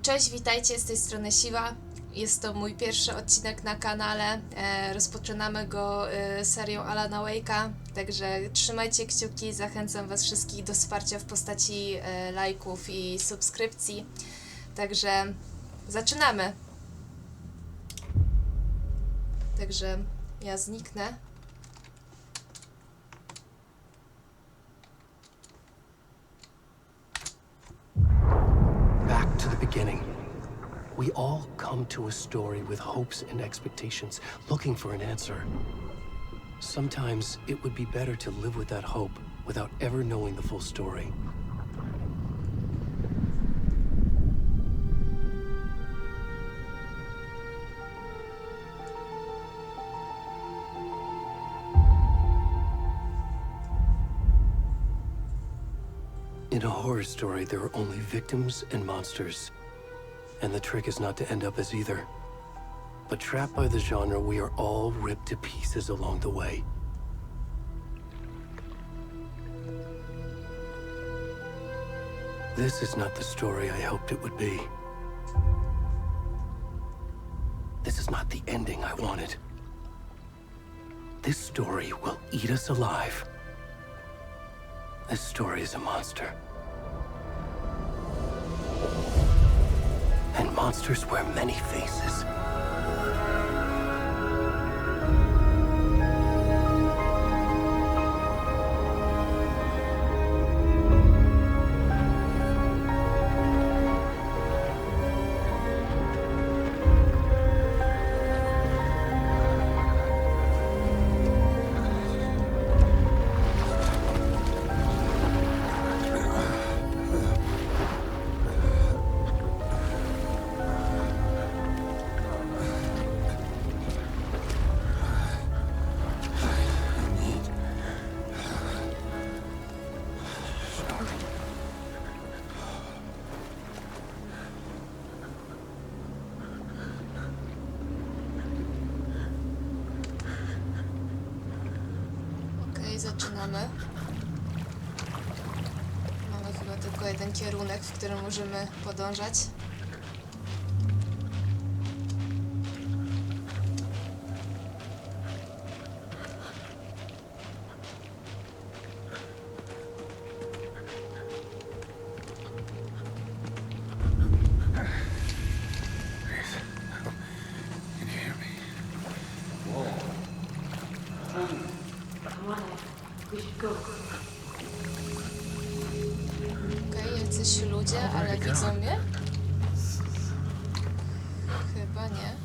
Cześć, witajcie, z tej strony Siwa. Jest to mój pierwszy odcinek na kanale. Rozpoczynamy go serią Alana Wake'a, także trzymajcie kciuki, zachęcam Was wszystkich do wsparcia w postaci lajków i subskrypcji. Także zaczynamy. Także ja zniknę. Back to the beginning. We all come to a story with hopes and expectations, looking for an answer. Sometimes it would be better to live with that hope without ever knowing the full story. In a horror story, there are only victims and monsters. And the trick is not to end up as either. But trapped by the genre, we are all ripped to pieces along the way. This is not the story I hoped it would be. This is not the ending I wanted. This story will eat us alive. This story is a monster. And monsters wear many faces. Zaczynamy. Mamy chyba tylko jeden kierunek, w którym możemy podążać. Okej, jacyś ludzie, ale widzą mnie? Chyba nie.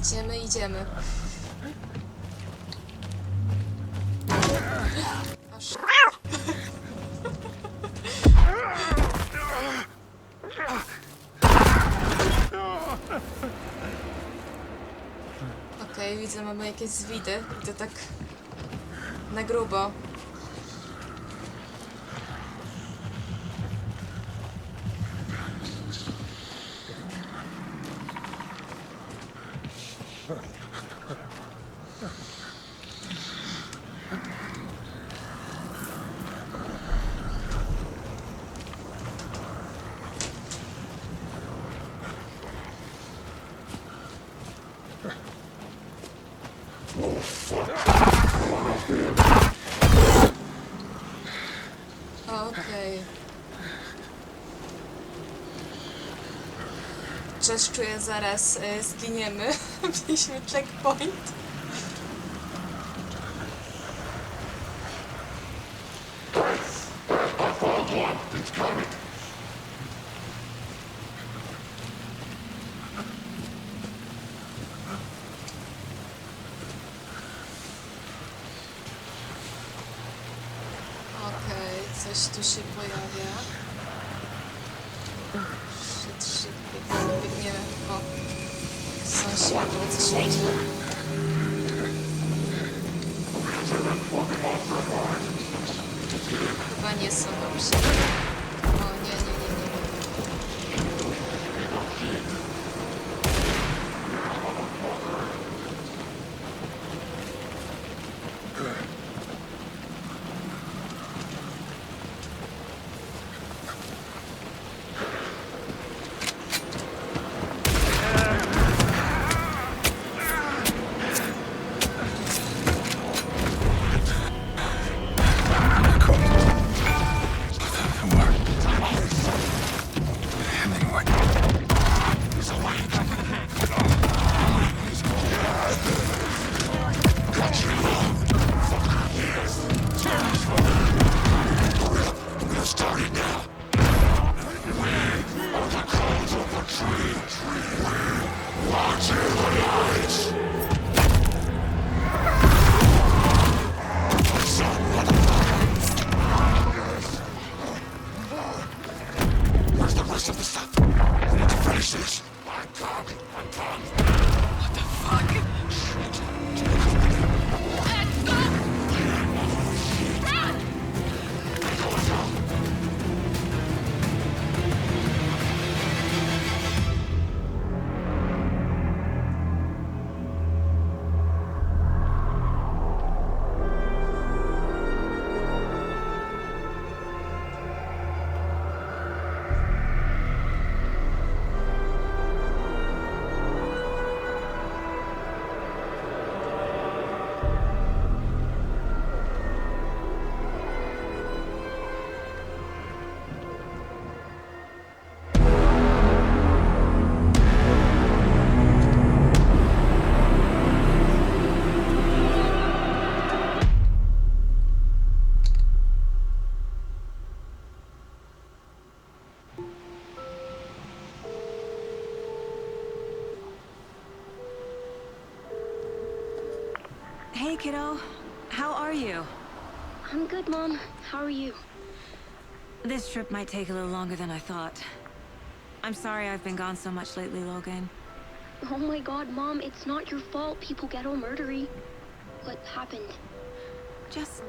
Gdzie my idziemy? Aż... Okej, widzę, mamy jakieś zwidy i to tak na grubo. Okej. Coś czuję, zaraz zginiemy. Mieliśmy checkpoint. Coś tu się pojawia. Shit, biegniemy. O, są światło, co świeci. Chyba nie są dobrze. O, nie. Hey, kiddo. How are you? I'm good, Mom. How are you? This trip might take a little longer than I thought. I'm sorry I've been gone so much lately, Logan. Oh my god, Mom, it's not your fault people get all murdery. What happened? Just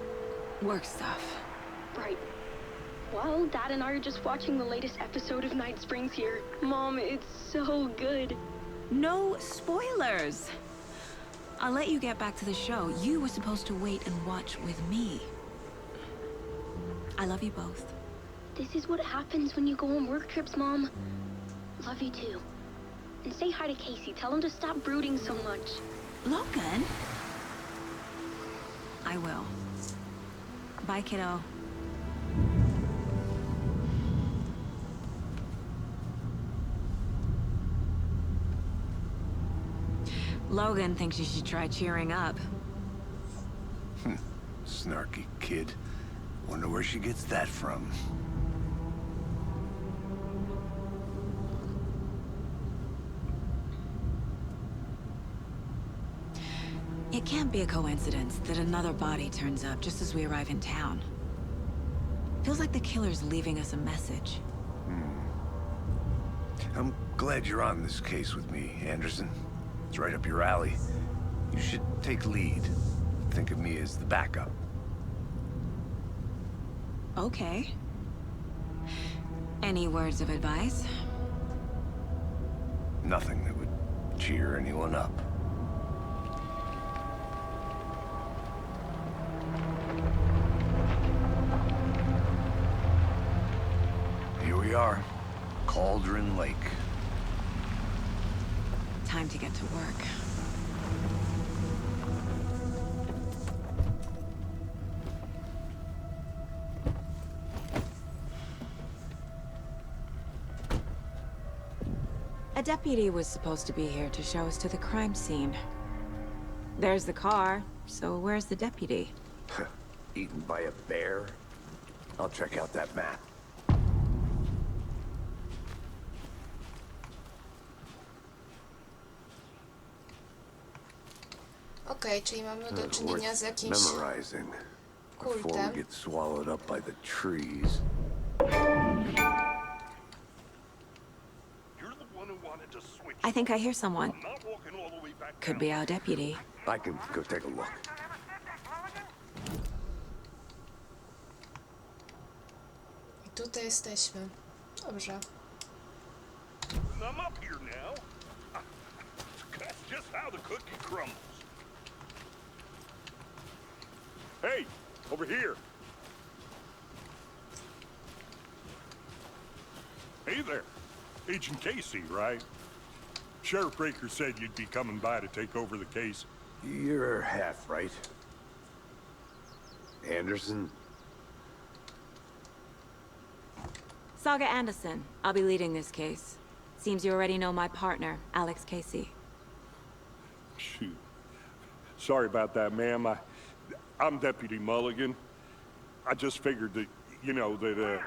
work stuff. Right. Well, Dad and I are just watching the latest episode of Night Springs here. Mom, it's so good. No spoilers! I'll let you get back to the show. You were supposed to wait and watch with me. I love you both. This is what happens when you go on work trips, Mom. Love you too. And say hi to Casey. Tell him to stop brooding so much. Logan? I will. Bye, kiddo. Logan thinks you should try cheering up. Snarky kid. Wonder where she gets that from. It can't be a coincidence that another body turns up just as we arrive in town. Feels like the killer's leaving us a message. I'm glad you're on this case with me, Anderson. It's right up your alley. You should take lead. Think of me as the backup. Okay. Any words of advice? Nothing that would cheer anyone up. Here we are. Cauldron Lake. Time to get to work. A deputy was supposed to be here to show us to the crime scene. There's the car, so where's the deputy? Eaten by a bear? I'll check out that map. Okej, czyli mamy do czynienia z jakimś Memorizing. before we pultem. get swallowed up by the trees. You're the one who wanted to switch. I think I hear someone. I'm not walking all the way back Could down. be our deputy. I can go take a look. I tutaj jesteśmy. Dobrze. I'm up here now. That's just how the cookie crumbles. Hey, over here. Hey there. Agent Casey, right? Sheriff Breaker said you'd be coming by to take over the case. You're half right. Anderson? Saga Anderson. I'll be leading this case. Seems you already know my partner, Alex Casey. Shoot. Sorry about that, ma'am. I'm Deputy Mulligan. I just figured that, you know, that,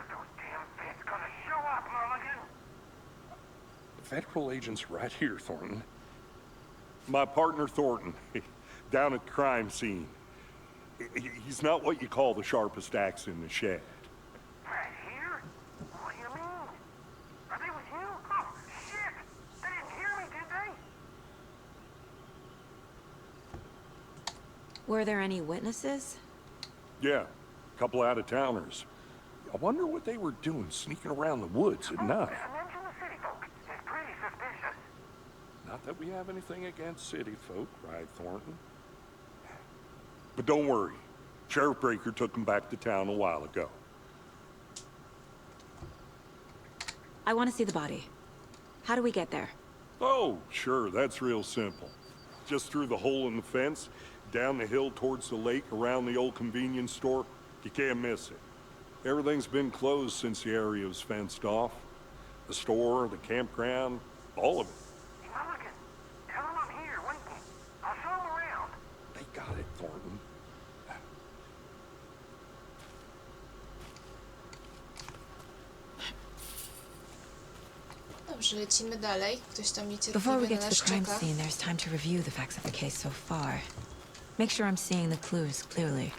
Federal agents right here, Thornton. My partner, Thornton, down at the crime scene. He's not what you call the sharpest axe in the shed. Right here? What do you mean? Are they with you? Oh, shit! They didn't hear me, did they? Were there any witnesses? Yeah, a couple out-of-towners. I wonder what they were doing sneaking around the woods at night. Mention the city folk. It's pretty suspicious. Not that we have anything against city folk, right, Thornton? But don't worry. Sheriff Breaker took them back to town a while ago. I want to see the body. How do we get there? Oh, sure, that's real simple. Just through the hole in the fence, down the hill towards the lake, around the old convenience store. You can't miss it. Everything's been closed since the area was fenced off. The store, the campground, all of it. Mulligan, tell them I'm here waiting. I'll show them around. They got it, Thornton. Dobrze, lecimy dalej. Ktoś tam Before we niecierpliwie na get to nas the crime czeka. scene, there's time to review the facts of the case so far. Make sure I'm seeing the clues clearly.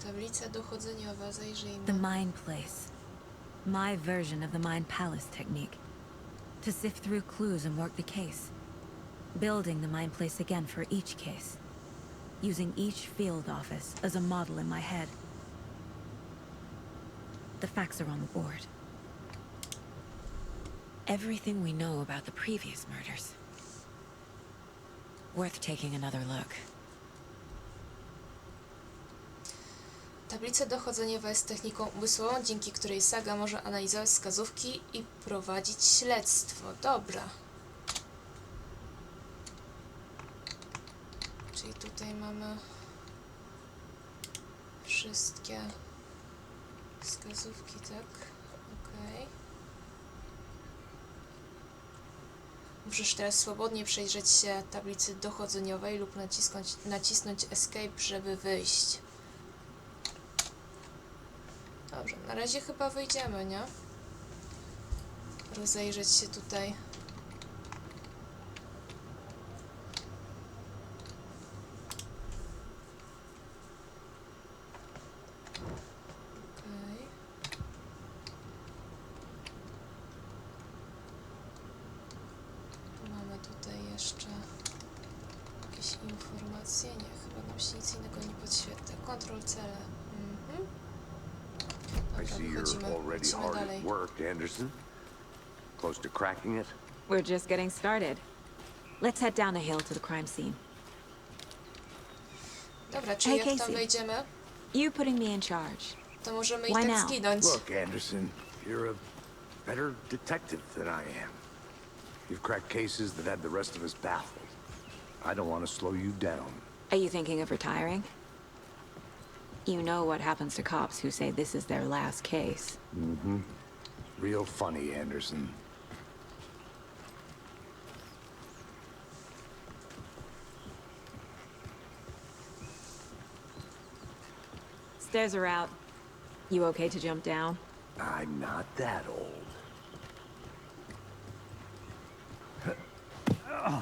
Tablica dochodzeniowa, zajrzyjmy. The Mind Place. My version of the Mind Palace technique. To sift through clues and work the case. Building the Mind Place again for each case. Using each field office as a model in my head. The facts are on the board. Everything we know about the previous murders. Worth taking another look. Tablica dochodzeniowa jest techniką umysłową, dzięki której Saga może analizować wskazówki i prowadzić śledztwo. Dobra. Czyli tutaj mamy wszystkie wskazówki, tak? Okej. Możesz teraz swobodnie przejrzeć się tablicy dochodzeniowej lub nacisnąć Escape, żeby wyjść. Dobrze, na razie chyba wyjdziemy, nie? Rozejrzeć się tutaj. Okej. Mamy tutaj jeszcze jakieś informacje. Nie, chyba nam się nic innego nie podświetla. Kontrol cele. I see you're already hard at work, Anderson. Close to cracking it? We're just getting started. Let's head down the hill to the crime scene. Dobra, czyli Hey, jak tam Casey. wejdziemy, You putting me in charge. to możemy i Why tak now? zginąć. Look, Anderson, you're a better detective than I am. You've cracked cases that had the rest of us baffled. I don't want to slow you down. Are you thinking of retiring? You know what happens to cops who say this is their last case. Real funny, Anderson. Stairs are out. You okay to jump down? I'm not that old. Okej,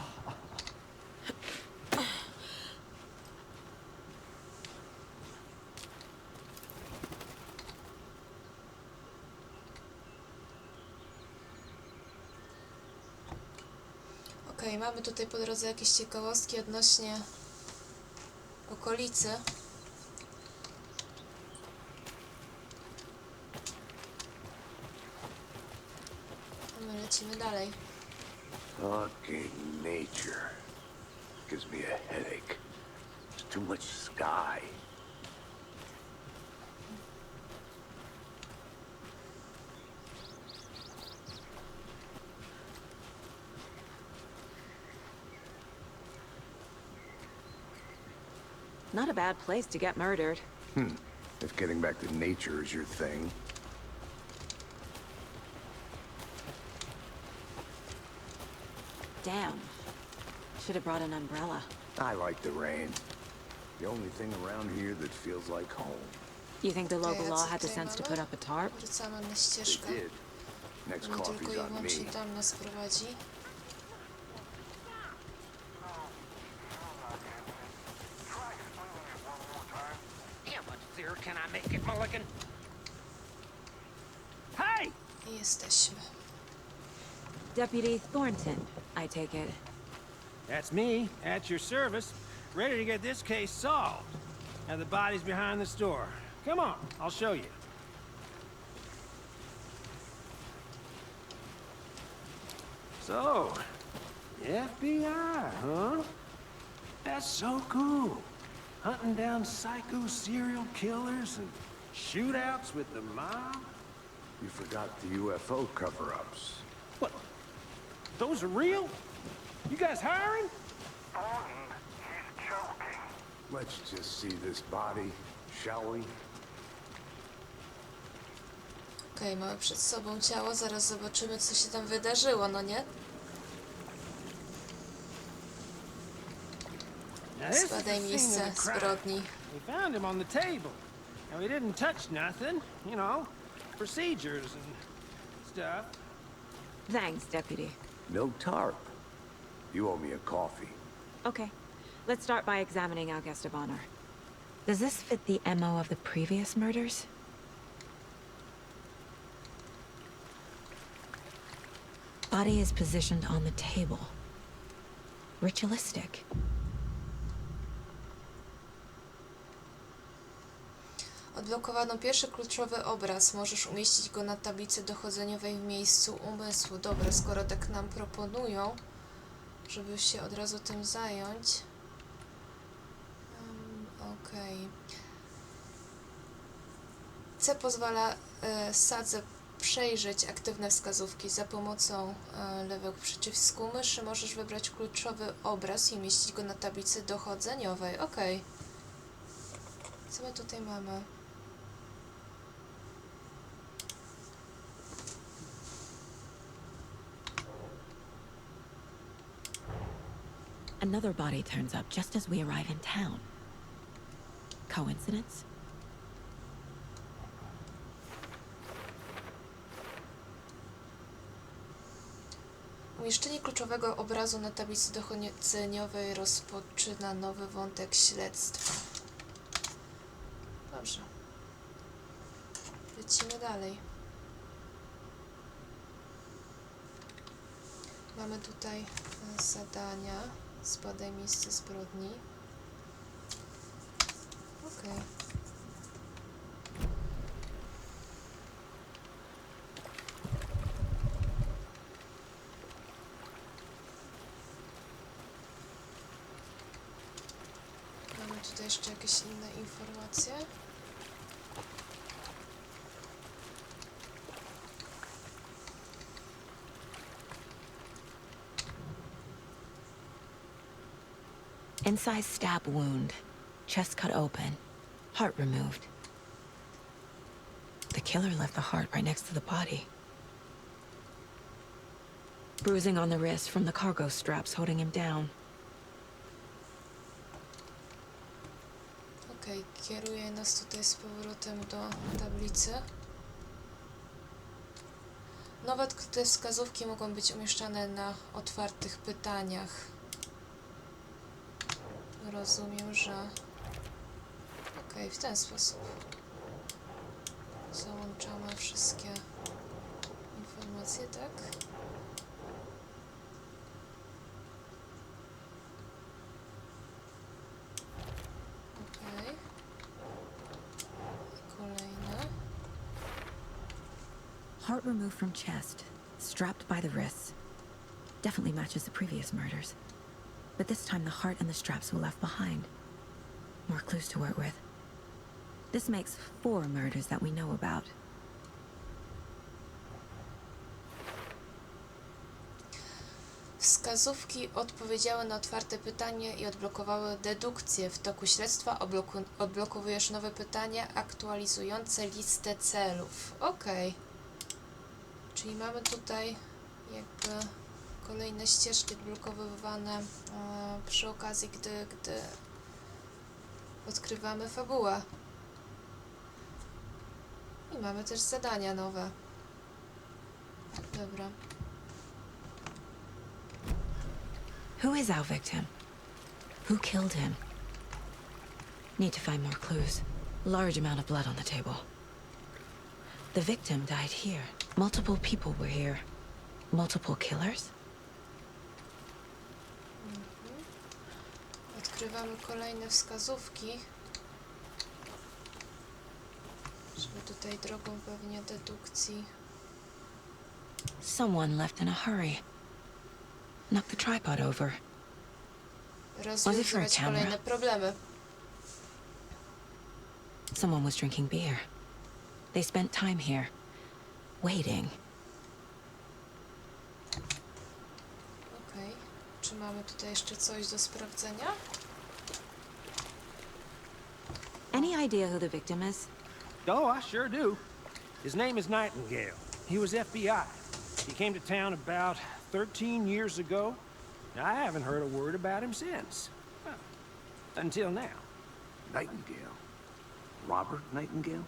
mamy tutaj po drodze jakieś ciekawostki odnośnie okolicy. My lecimy dalej. Fucking nature. Gives me a headache. There's too much sky. Not a bad place to get murdered. If getting back to nature is your thing. Damn. Should have brought an umbrella. I like the rain. The only thing around here that feels like home. You think the local Okej, a law co had the tutaj sense to mamy? put up a tarp? Wracamy na They ścieżkę. did. Next Nie tylko coffee's i on me. wyłącznie tam nas prowadzi. How much clearer can I make it, Mulligan? Hey! I jesteśmy. Deputy Thornton, I take it. That's me, at your service, ready to get this case solved. Now the body's behind the store. Come on, I'll show you. So, FBI, huh? That's so cool. Hunting down psycho serial killers and shootouts with the mob. You forgot the UFO cover-ups. What? Those are real? You guys hiring? Thornton, he's joking. Let's just see this body, shall we? Okej, mamy przed sobą ciało, zaraz zobaczymy, co się tam wydarzyło, no nie? Now, this is the Zbadaj scene miejsce of the crime. zbrodni. We found him on the table. And we didn't touch nothing, you know, procedures and stuff. Thanks, Deputy. No tarp. You owe me a coffee. Okay, let's start by examining our guest of honor. Does this fit the MO of the previous murders? Body is positioned on the table. Ritualistic. Odblokowano pierwszy kluczowy obraz. Możesz umieścić go na tablicy dochodzeniowej w miejscu umysłu. Dobra, skoro tak nam proponują, żeby się od razu tym zająć. Okej. C pozwala sadze przejrzeć aktywne wskazówki. Za pomocą lewego przycisku myszy możesz wybrać kluczowy obraz i umieścić go na tablicy dochodzeniowej. Okej. Co my tutaj mamy? Another body turns up just as we arrive in town. Coincidence? Umieszczenie kluczowego obrazu na tablicy dochodzeniowej rozpoczyna nowy wątek śledztwa. Dobrze. Lecimy dalej. Mamy tutaj zadania. Zbadaj miejsce zbrodni. Okej. Mamy tutaj jeszcze jakieś inne informacje. Incise stab wound. Chest cut open. Heart removed. The killer left the heart right next to the body. Bruising on the wrist from the cargo straps holding him down. Okej, kieruje nas tutaj z powrotem do tablicy. Nowe odkryte wskazówki mogą być umieszczane na otwartych pytaniach. Rozumiem, że... Okej, w ten sposób. Załączamy wszystkie informacje, tak? Okej. Kolejne. Heart removed from chest, strapped by the wrists. Definitely matches the previous murders. But this time the heart and the straps were left behind. More clues to work with. This makes 4 murders that we know about. Wskazówki odpowiedziały na otwarte pytanie i odblokowały dedukcję. W toku śledztwa odblokowujesz nowe pytania aktualizujące listę celów. Okej. Czyli mamy tutaj jakby kolejne ścieżki odblokowywane przy okazji, gdy odkrywamy fabułę. I mamy też zadania nowe. Dobra. Who is our victim? Who killed him? Need to find more clues. Large amount of blood on the table. The victim died here. Multiple people were here. Multiple killers? Odkrywamy kolejne wskazówki. Żeby tutaj drogą pewnie dedukcji. Someone left in a hurry. Knocked the tripod over. Rozwiązywać kolejne problemy. Someone was drinking beer. They spent time here, waiting. Okej. Czy mamy tutaj jeszcze coś do sprawdzenia? Any idea who the victim is? Oh, I sure do. His name is Nightingale. He was FBI. He came to town about 13 years ago. I haven't heard a word about him since. Well, until now. Nightingale? Robert Nightingale?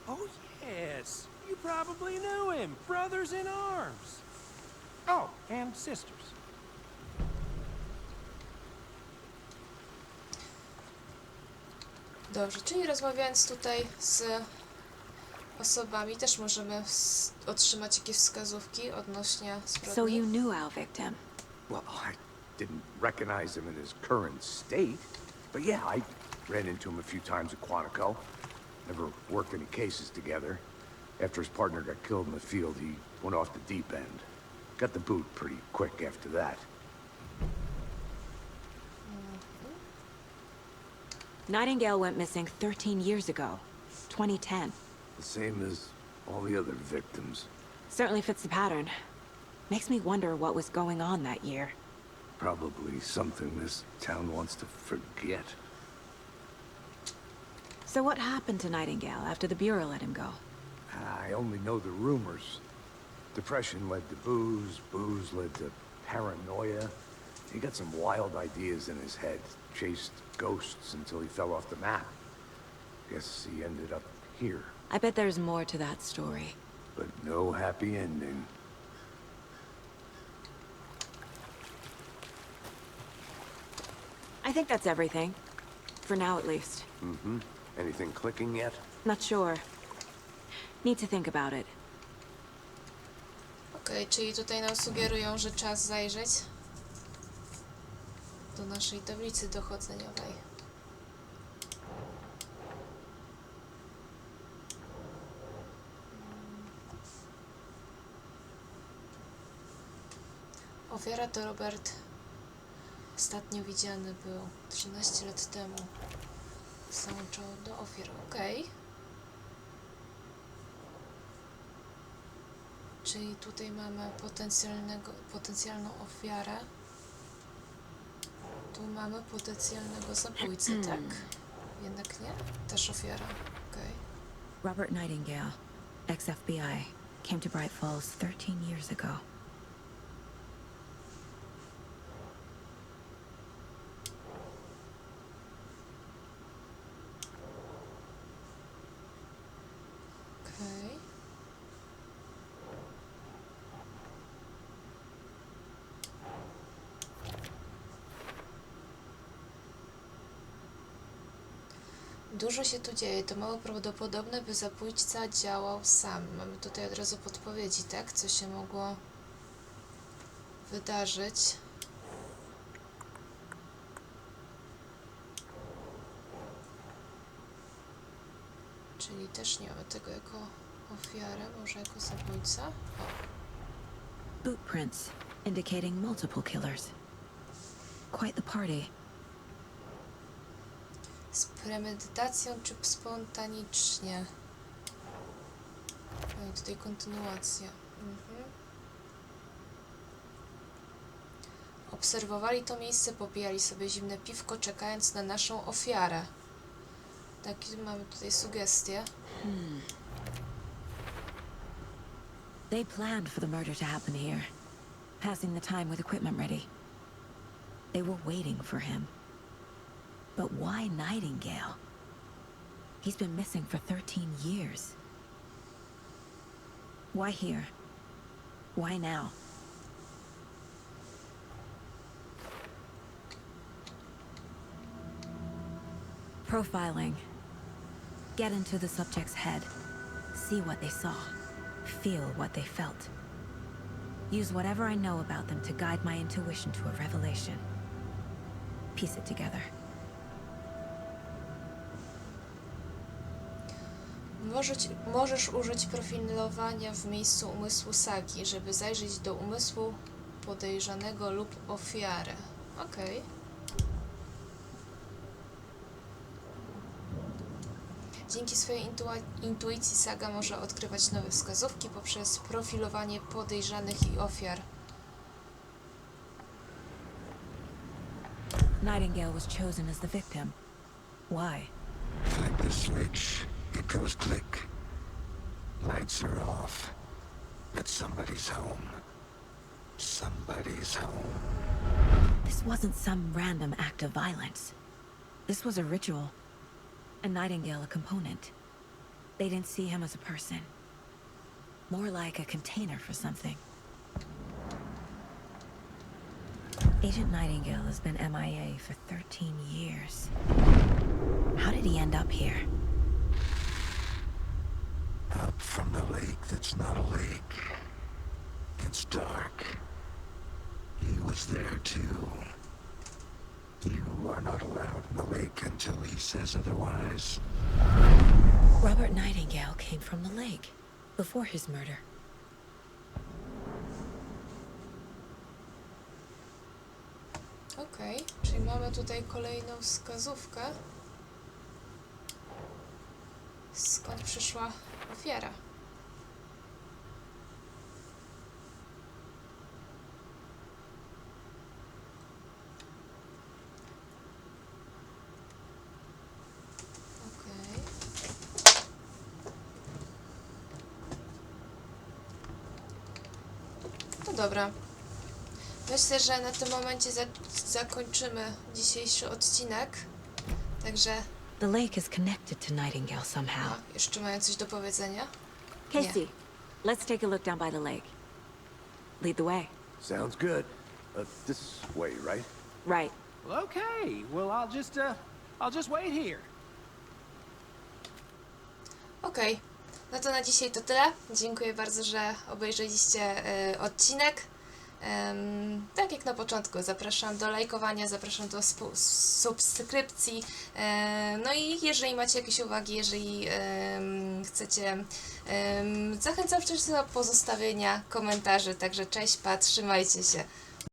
Oh, yes. You probably knew him. Brothers in arms. Oh, and sisters. Dobrze, czyli rozmawiając tutaj z osobami też możemy otrzymać jakieś wskazówki odnośnie So zbrodni. you knew our victim. Well, I didn't recognize him in his current state. But yeah, I ran into him a few times at Quantico. Never worked any cases together. After his partner got killed in the field, he went off the deep end. Got the boot pretty quick after that. Nightingale went missing 13 years ago, 2010. The same as all the other victims. Certainly fits the pattern. Makes me wonder what was going on that year. Probably something this town wants to forget. So what happened to Nightingale after the Bureau let him go? I only know the rumors. Depression led to booze, booze led to paranoia. He got some wild ideas in his head, chased ghosts until he fell off the map. Guess he ended up here, I bet there's more to that story. but no happy ending. I think that's everything. For now, at least. Mm-hmm. Anything clicking yet? Not sure. Need to think about it. Okej, czyli tutaj nam sugerują, że czas zajrzeć do naszej tablicy dochodzeniowej. Ofiara to Robert. Ostatnio widziany był 13 lat temu. Załączał do ofiar. Okej. Czyli tutaj mamy potencjalną ofiarę. Tu mamy potencjalnego zabójcę, tak? Jednak nie? Też ofiara. Okej. Robert Nightingale, ex-FBI, came to Bright Falls 13 years ago. Okej. Dużo się tu dzieje. To mało prawdopodobne, by zabójca działał sam. Mamy tutaj od razu podpowiedzi, tak? Co się mogło wydarzyć. Czyli też nie mamy tego jako ofiarę, może jako zabójca. Bootprints indicating multiple killers. Quite the party. Z premedytacją czy spontanicznie? No i tutaj kontynuacja. Obserwowali to miejsce, popijali sobie zimne piwko, czekając na naszą ofiarę. Takie mamy tutaj sugestie. They planned for the murder to happen here, passing the time with equipment ready. They were waiting for him. But why Nightingale? He's been missing for 13 years. Why here? Why now? Profiling. Get into the subject's head. See what they saw. Feel what they felt. Use whatever I know about them to guide my intuition to a revelation. Piece it together. Możesz użyć profilowania w miejscu umysłu Sagi, żeby zajrzeć do umysłu podejrzanego lub ofiary. Okej. Dzięki swojej intuicji Saga może odkrywać nowe wskazówki poprzez profilowanie podejrzanych i ofiar. Nightingale was chosen as the victim. Why? Flip the switch. It goes click. Lights are off. But somebody's home. Somebody's home. This wasn't some random act of violence. This was a ritual. And Nightingale a component. They didn't see him as a person. More like a container for something. Agent Nightingale has been MIA for 13 years. How did he end up here? Up from the lake that's not a lake. It's dark. He was there too. You are not allowed in the lake until he says otherwise. Robert Nightingale came from the lake before his murder. Okej, czyli mamy tutaj kolejną wskazówkę. Skąd przyszła ofiara? Okej. No dobra. Myślę, że na tym momencie zakończymy dzisiejszy odcinek. Także... The lake is connected to Nightingale somehow. Jeszcze mają coś do powiedzenia? Casey, let's take a look down by the lake. Lead the way. Sounds good. This way, right? Right. Well, okay. Well, I'll just wait here. Okej. No to na dzisiaj to tyle. Dziękuję bardzo, że obejrzeliście odcinek. Tak jak na początku, zapraszam do lajkowania, zapraszam do subskrypcji. No i jeżeli macie jakieś uwagi, jeżeli chcecie, zachęcam też do pozostawienia komentarzy. Także cześć, trzymajcie się.